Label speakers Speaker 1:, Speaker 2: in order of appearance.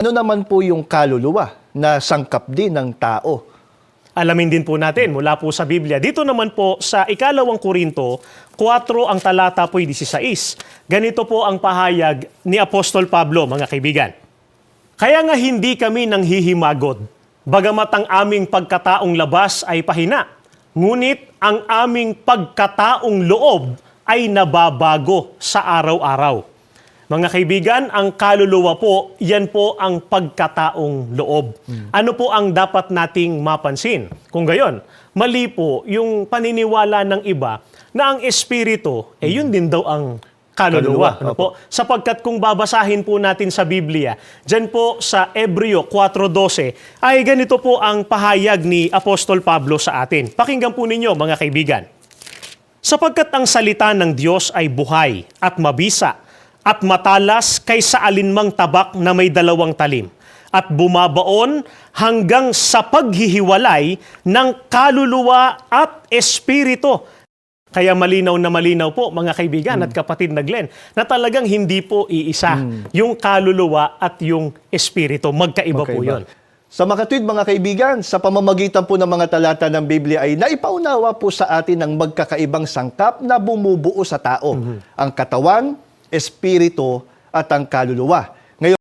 Speaker 1: Ano naman po yung kaluluwa na sangkap din ng tao?
Speaker 2: Alamin din po natin mula po sa Biblia. Dito naman po sa 2 Korinto 4 ang talata po'y 16. Ganito po ang pahayag ni Apostol Pablo, mga kaibigan. Kaya nga hindi kami nanghihimagod, bagamat ang aming pagkataong labas ay pahina. Ngunit ang aming pagkataong loob ay nababago sa araw-araw. Mga kaibigan, ang kaluluwa po, yan po ang pagkataong loob. Ano po ang dapat nating mapansin? Kung gayon, mali po yung paniniwala ng iba na ang espiritu, yun din daw ang kaluluwa. Ano po? Sapagkat kung babasahin po natin sa Biblia, dyan po sa Hebreo 4:12, ay ganito po ang pahayag ni Apostol Pablo sa atin. Pakinggan po ninyo, mga kaibigan. Sapagkat ang salita ng Diyos ay buhay at mabisa, at matalas kaysa alinmang tabak na may 2 talim, at bumabaon hanggang sa paghihiwalay ng kaluluwa at espiritu. Kaya malinaw na malinaw po, mga kaibigan at kapatid na Glenn, na talagang hindi po iisa yung kaluluwa at yung espiritu. Magkaiba po yun.
Speaker 1: Sa makatwid, mga kaibigan, sa pamamagitan po ng mga talata ng Biblia ay naipaunawa po sa atin ang magkakaibang sangkap na bumubuo sa tao. Ang katawan, espiritu at ang kaluluwa.